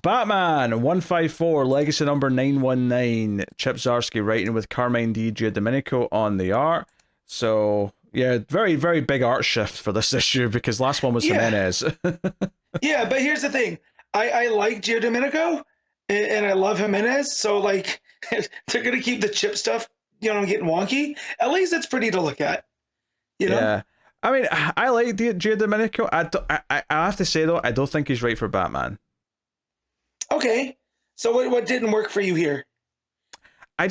Batman 154, Legacy number 919. Chip Zdarsky writing with Carmine Di Giandomenico on the art. So, yeah, very, very big art shift for this issue because last one was Yeah, Jimenez. yeah, but here's the thing. I like Giandomenico and I love Jimenez, so like they're gonna keep the chip stuff, getting wonky. At least it's pretty to look at, you know? Yeah. I mean, I like Giandomenico. I have to say, though, I don't think he's right for Batman. Okay. So what didn't work for you here? I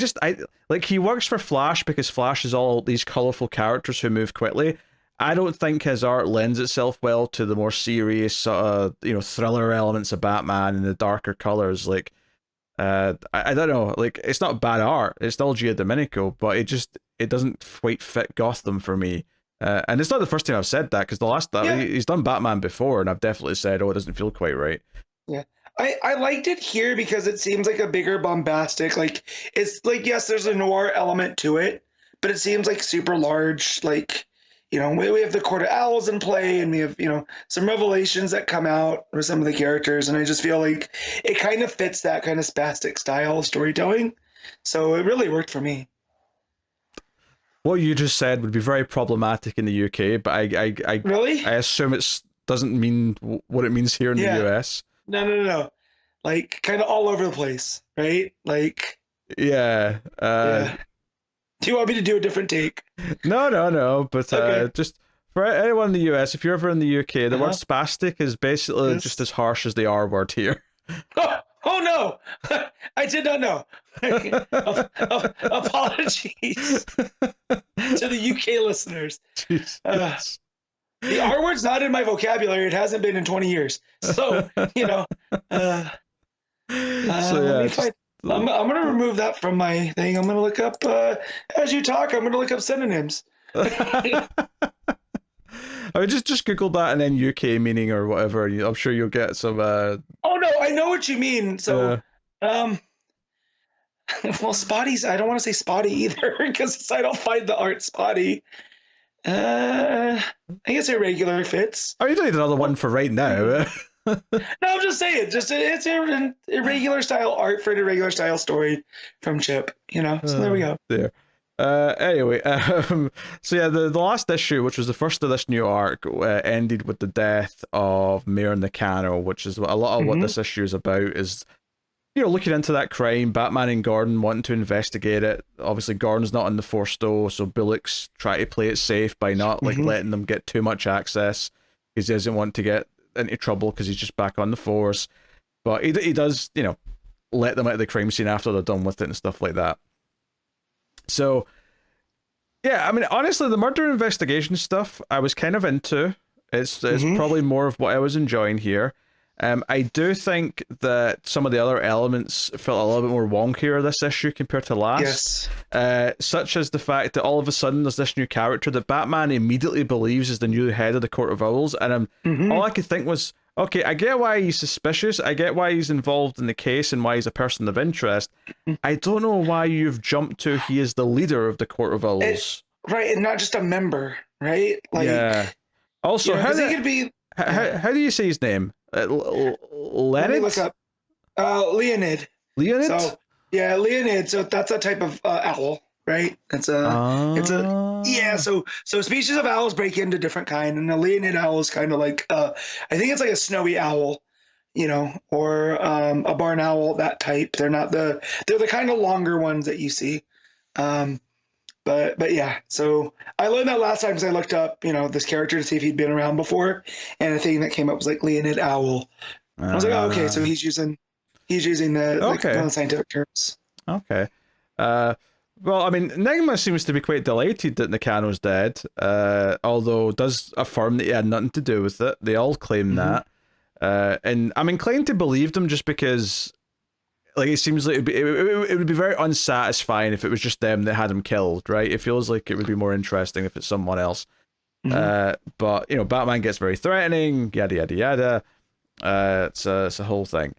like he works for Flash because Flash is all these colorful characters who move quickly. I don't think his art lends itself well to the more serious sort of thriller elements of Batman and the darker colors. Like, I don't know. Like, it's not bad art. It's still Giandomenico, but it doesn't quite fit Gotham for me. And it's not the first time I've said that because the last Yeah. he's done Batman before, and I've definitely said, oh, it doesn't feel quite right. Yeah. I liked it here because it seems like a bigger bombastic, like it's like, yes, there's a noir element to it, but it seems like super large, like, we have the Court of Owls in play and we have, some revelations that come out with some of the characters. And I just feel like it kind of fits that kind of spastic style of storytelling. So it really worked for me. What you just said would be very problematic in the UK, but Really? I assume it doesn't mean what it means here in Yeah. the US. No. Like kind of all over the place, right? Like, Yeah. yeah. Do you want me to do a different take? No. But Okay. just for anyone in the US, if you're ever in the UK, the word Uh-huh. spastic is basically Yes. just as harsh as the R word here. Oh no! I did not know. Apologies to the UK listeners. Jesus. The R word's not in my vocabulary. It hasn't been in 20 years. So, So let yeah, me find. I'm going to remove that from my thing. I'm going to look up, as you talk, I'm going to look up synonyms. I mean, just Google that and then UK meaning or whatever. I'm sure you'll get some. Oh no, I know what you mean. So, well, spotty's, I don't want to say spotty either because I don't find the art spotty. I guess irregular fits. Oh, you don't need another one for right now. No, I'm just saying, it's an irregular style art for an irregular style story from Chip, so there we go. There. Anyway, so yeah, the last issue, which was the first of this new arc, ended with the death of Mayor Nakano, which is what a lot of what this issue is about. Is looking into that crime, Batman and Gordon wanting to investigate it. Obviously, Gordon's not on the Force though, so Bullock's trying to play it safe by not letting them get too much access because he doesn't want to get into trouble because he's just back on the Force. But he does, let them out of the crime scene after they're done with it and stuff like that. So, yeah, I mean, honestly, the murder investigation stuff I was kind of into. It's probably more of what I was enjoying here. I do think that some of the other elements felt a little bit more wonkier this issue compared to last. Yes. Such as the fact that all of a sudden there's this new character that Batman immediately believes is the new head of the Court of Owls, and all I could think was, okay, I get why he's suspicious, I get why he's involved in the case and why he's a person of interest. I don't know why you've jumped to he is the leader of the Court of Owls. Right, and not just a member, right? Like, yeah. Also, how do you say his name? Leonid? Let me look up. Leonid. Leonid? So, yeah, Leonid. So that's a type of owl, right? It's a yeah. So species of owls break into different kind, and the Leonid owl is kind of like I think it's like a snowy owl, or a barn owl, that type. They're the kind of longer ones that you see. But yeah, so I learned that last time because I looked up, this character to see if he'd been around before, and a thing that came up was like Leonid Owl. I was like, oh, okay, so he's using the one of the scientific terms. Okay. Well, I mean, Nigma seems to be quite delighted that Nakano's dead, although does affirm that he had nothing to do with it. They all claim that, and I'm inclined to believe them just because. Like, it seems like it would be very unsatisfying if it was just them that had him killed, right? It feels like it would be more interesting if it's someone else. But, Batman gets very threatening, yada, yada, yada. It's a whole thing.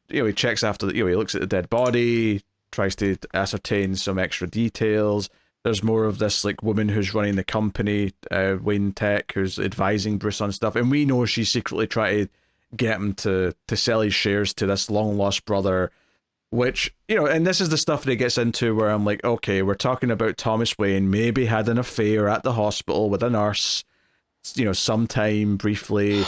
He checks after, he looks at the dead body, tries to ascertain some extra details. There's more of this, like, woman who's running the company, Wayne Tech, who's advising Bruce on stuff. And we know she's secretly trying to get him to sell his shares to this long lost brother. Which, and this is the stuff that he gets into where I'm like, okay, we're talking about Thomas Wayne maybe had an affair at the hospital with a nurse, sometime briefly.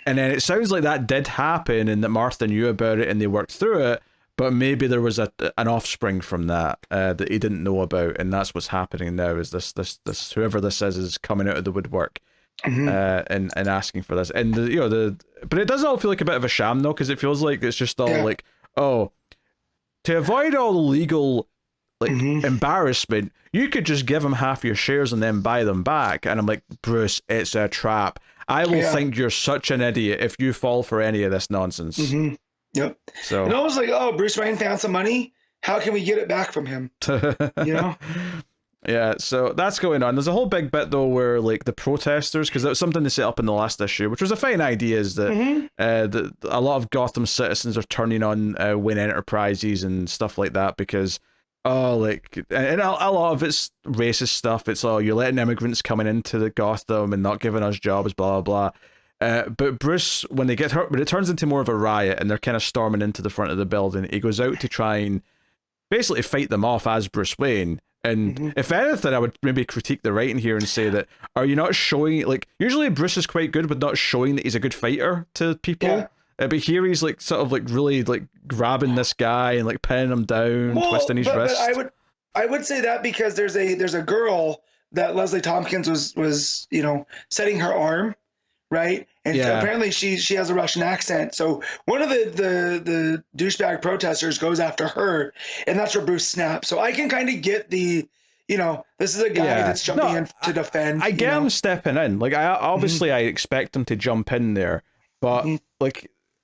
And then it sounds like that did happen and that Martha knew about it and they worked through it, but maybe there was an offspring from that that he didn't know about, and that's what's happening now. Is this whoever this is coming out of the woodwork, and asking for this, and but it does all feel like a bit of a sham though, because it feels like it's just all like, oh, to avoid all the legal embarrassment, you could just give him half your shares and then buy them back. And I'm like, Bruce, it's a trap. I will think you're such an idiot if you fall for any of this nonsense. Yep. So and I was like, oh, Bruce Wayne found some money. How can we get it back from him? Yeah, so that's going on. There's a whole big bit though where like the protesters, because that was something they set up in the last issue, which was a fine idea, is that a lot of Gotham citizens are turning on Wayne Enterprises and stuff like that because and a lot of it's racist stuff. It's you're letting immigrants coming into the Gotham and not giving us jobs, blah blah blah. But Bruce, when it turns into more of a riot and they're kind of storming into the front of the building, he goes out to try and basically fight them off as Bruce Wayne. And if anything, I would maybe critique the writing here and say that, are you not showing, usually Bruce is quite good with not showing that he's a good fighter to people. But here he's sort of really grabbing this guy and pinning him down, twisting his wrist. But I would say that because there's a girl that Leslie Tompkins was setting her arm, right? And apparently she has a Russian accent. So one of the douchebag protesters goes after her, and that's where Bruce snaps. So I can kind of get the, this is a guy that's jumping in to defend. I get him stepping in. I expect him to jump in there, but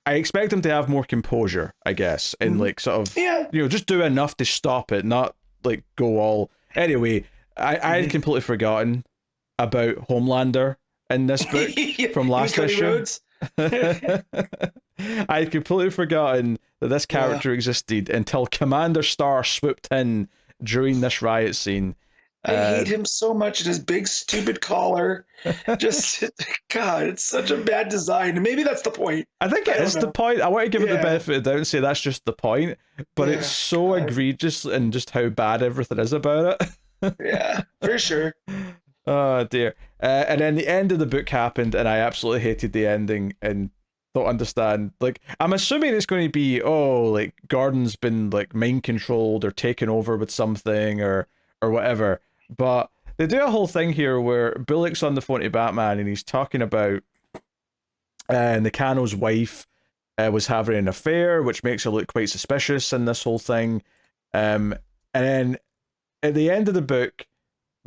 I expect him to have more composure, I guess, and just do enough to stop it, not go all. Anyway, I had completely forgotten about Homelander in this book from last issue. I had completely forgotten that this character existed until Commander Starr swooped in during this riot scene. I hate him so much in his big stupid collar. Just God, it's such a bad design. Maybe that's the point. I think it is the point. I want to give it the benefit of the doubt and say that's just the point, but it's so egregious in just how bad everything is about it. Yeah, for sure. Oh dear. And then the end of the book happened, and I absolutely hated the ending and don't understand. I'm assuming it's going to be Gordon's been mind controlled or taken over with something or whatever. But they do a whole thing here where Bullock's on the phone to Batman and he's talking about Nakano's wife was having an affair, which makes her look quite suspicious in this whole thing. And then at the end of the book,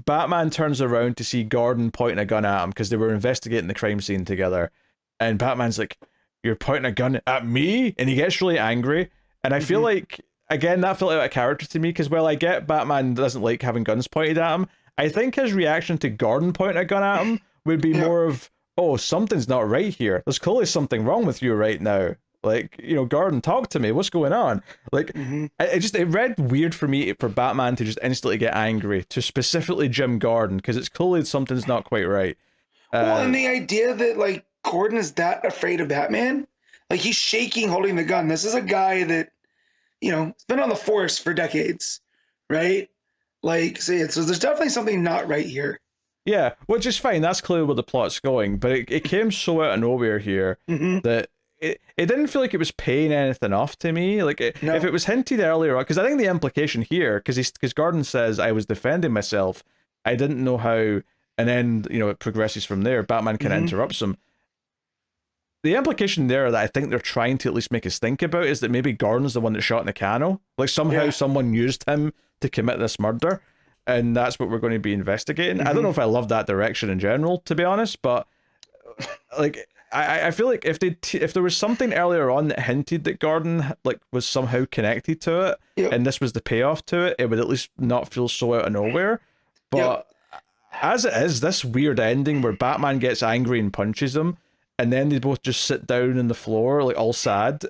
Batman turns around to see Gordon pointing a gun at him because they were investigating the crime scene together. And Batman's like, "You're pointing a gun at me?" And he gets really angry. And I feel like, again, that felt out of character to me because, I get Batman doesn't like having guns pointed at him. I think his reaction to Gordon pointing a gun at him would be more of, oh, something's not right here. There's clearly something wrong with you right now. Gordon, talk to me. What's going on? It read weird for me for Batman to just instantly get angry to specifically Jim Gordon because it's clearly something's not quite right. And the idea that Gordon is that afraid of Batman, he's shaking holding the gun. This is a guy that, has been on the force for decades, right? So there's definitely something not right here. Yeah, which is fine. That's clearly where the plot's going, but it came so out of nowhere here that it didn't feel like it was paying anything off to me. If it was hinted earlier on, because I think the implication here, because Gordon says I was defending myself, I didn't know how, and then it progresses from there. Batman kind of interrupts him. The implication there that I think they're trying to at least make us think about is that maybe Gordon's the one that shot Nakano. Somehow someone used him to commit this murder, and that's what we're going to be investigating. I don't know if I love that direction in general, to be honest, but I feel like if there was something earlier on that hinted that Gordon was somehow connected to it, and this was the payoff to it, it would at least not feel so out of nowhere. But as it is, this weird ending where Batman gets angry and punches him, and then they both just sit down on the floor, all sad,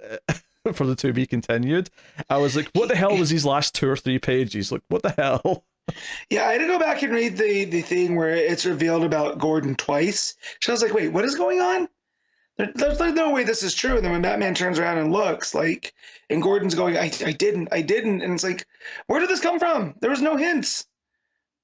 for the to be continued. I was like, what the hell was these last 2 or 3 pages? What the hell? Yeah, I had to go back and read the thing where it's revealed about Gordon twice. So I was like, wait, what is going on? There's like no way this is true. And then when Batman turns around and looks, like, and Gordon's going, I didn't, and it's like, where did this come from? There was no hints,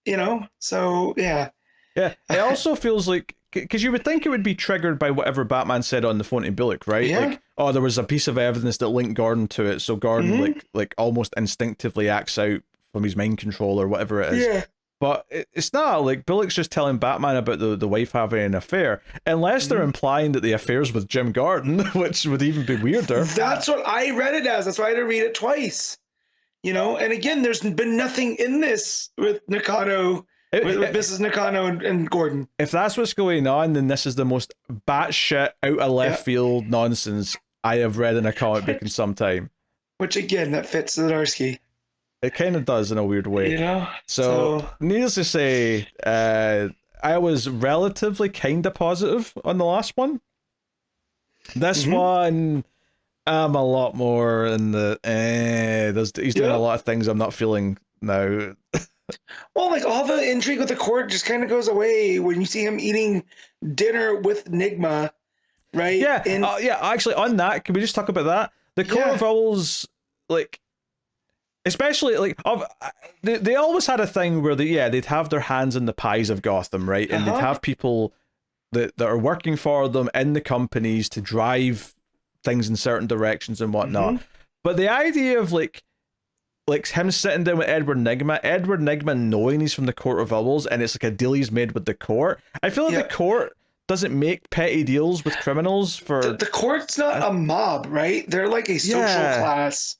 you know. So yeah. Yeah, it also feels like, because you would think it would be triggered by whatever Batman said on the phone to Bullock, right? Yeah. Like, oh, there was a piece of evidence that linked Gordon to it, so Gordon like almost instinctively acts out from his mind control or whatever it is. Yeah. But it's not like Bullock's just telling Batman about the wife having an affair, unless they're implying that the affair's with Jim Gordon, which would even be weirder. That's what I read it as. That's why I had to read it twice. You know, and again, there's been nothing in this with Nakano. With Mrs. Nakano and Gordon. If that's what's going on, then this is the most batshit out of left field nonsense I have read in a comic book in some time. Which again, that fits ZDARSKY. It kind of does in a weird way. You know? So needless to say, I was relatively kind of positive on the last one. This one, I'm a lot more in the he's doing a lot of things I'm not feeling now. Well, like all the intrigue with the court just kind of goes away when you see him eating dinner with Nigma, right? Yeah, yeah. Actually, on that, can we just talk about that? The Court of Owls, like, especially like, they always had a thing where they'd have their hands in the pies of Gotham, right? And they'd have people that are working for them in the companies to drive things in certain directions and whatnot. But the idea of like him sitting down with Edward Nigma knowing he's from the Court of Owls, and it's like a deal he's made with the court. I feel like the court doesn't make petty deals with criminals for... The court's not a mob, right? They're like a social class.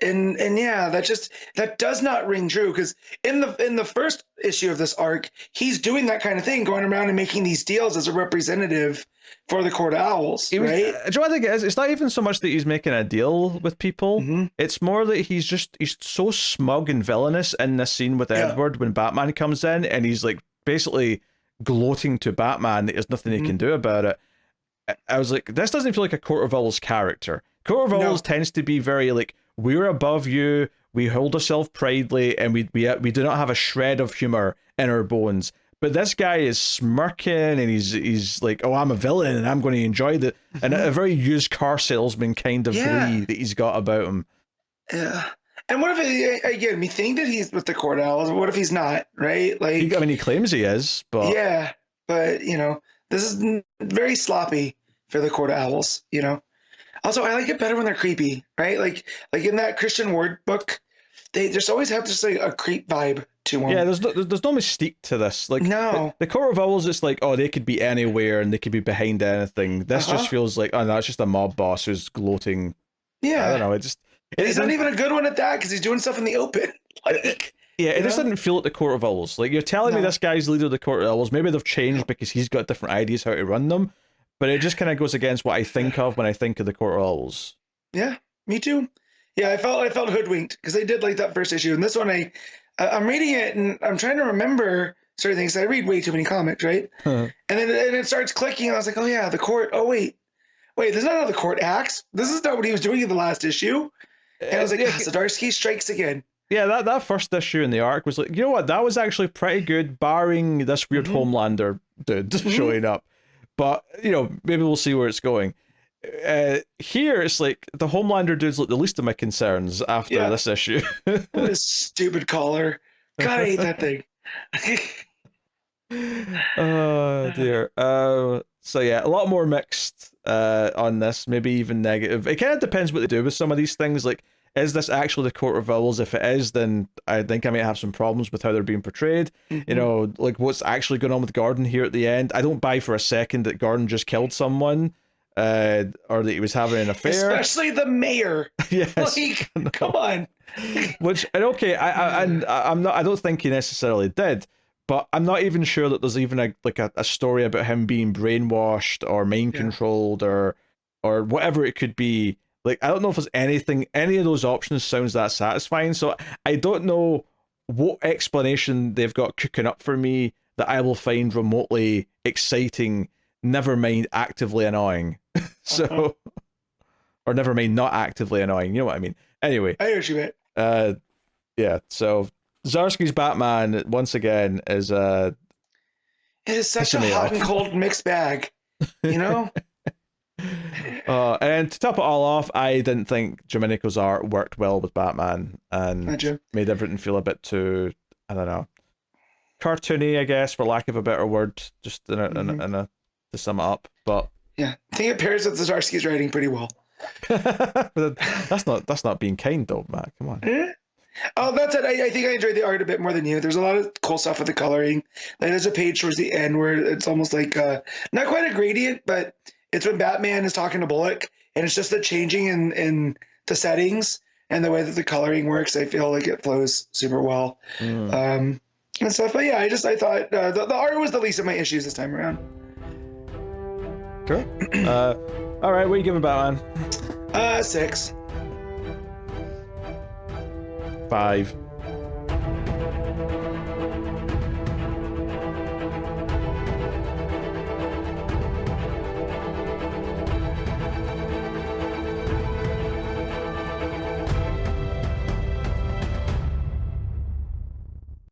And yeah, that does not ring true, because in the first issue of this arc, he's doing that kind of thing, going around and making these deals as a representative for the Court of Owls, right? Do you know what I think it is? It's not even so much that he's making a deal with people. It's more that he's so smug and villainous in this scene with Edward when Batman comes in, and he's like basically gloating to Batman that there's nothing he can do about it. I was like, this doesn't feel like a Court of Owls character. Court of Owls tends to be very like, we're above you, we hold ourselves pridely, and we do not have a shred of humor in our bones. But this guy is smirking, and he's like, oh, I'm a villain, and I'm going to enjoy the... And a very used car salesman kind of glee that he's got about him. Yeah. And what if, again, we think that he's with the Court of Owls, what if he's not, right? Like, he claims he is, but... Yeah, but, you know, this is very sloppy for the Court of Owls, you know? Also, I like it better when they're creepy, right? Like in that Christian Ward book, they just always have just like a creep vibe to them. Yeah, there's no mystique to this. Like, no, the Court of Owls, it's like, oh, they could be anywhere and they could be behind anything. This just feels like, oh no, it's just a mob boss who's gloating. Yeah, I don't know. He's not even a good one at that, because he's doing stuff in the open. Like, it just didn't feel like the Court of Owls. Like, you're telling me this guy's leader of the Court of Owls. Maybe they've changed because he's got different ideas how to run them. But it just kind of goes against what I think of when I think of the Court of Owls. Yeah, me too. Yeah, I felt hoodwinked, because I did like that first issue, and this one I'm reading it and I'm trying to remember certain things. I read way too many comics, right? And then it starts clicking, and I was like, oh yeah, the court. Oh wait, this is not how the court acts. This is not what he was doing in the last issue. And I was like, ZDARSKY strikes again. Yeah, that first issue in the arc was like, you know what? That was actually pretty good, barring this weird Homelander dude showing up. But, you know, maybe we'll see where it's going. Here, it's like the Homelander dude's like the least of my concerns after this issue. This stupid collar. God, I hate that thing. Oh, dear. So, yeah, a lot more mixed on this, maybe even negative. It kind of depends what they do with some of these things. Like, is this actually the Court of Owls? If it is, then I think I might have some problems with how they're being portrayed. You know, like what's actually going on with Gordon here at the end. I don't buy for a second that Gordon just killed someone, or that he was having an affair. Especially the mayor. Yes. Like, come on. Which, and okay, I'm not. I don't think he necessarily did, but I'm not even sure that there's even a story about him being brainwashed or mind controlled or whatever it could be. Like, I don't know if there's any of those options sounds that satisfying. So I don't know what explanation they've got cooking up for me that I will find remotely exciting, never mind actively annoying. So, or never mind not actively annoying. You know what I mean? Anyway. I hear what you meant. Yeah, so ZDARSKY's Batman, once again, is... It is such a hot and cold mixed bag, you know? And to top it all off, I didn't think Domenico's art worked well with Batman and made everything feel a bit too, I don't know, cartoony, I guess, for lack of a better word, just in a to sum it up. But yeah, I think it pairs with Zdarsky's writing pretty well. that's not being kind though, Matt. Come on. Oh, that's it. I think I enjoyed the art a bit more than you. There's a lot of cool stuff with the coloring. Like there's a page towards the end where it's almost like not quite a gradient, but it's when Batman is talking to Bullock, and it's just the changing in the settings and the way that the coloring works. I feel like it flows super well, and stuff. But yeah, I thought the art was the least of my issues this time around. Cool. All right, what are you giving Batman? 6. 5.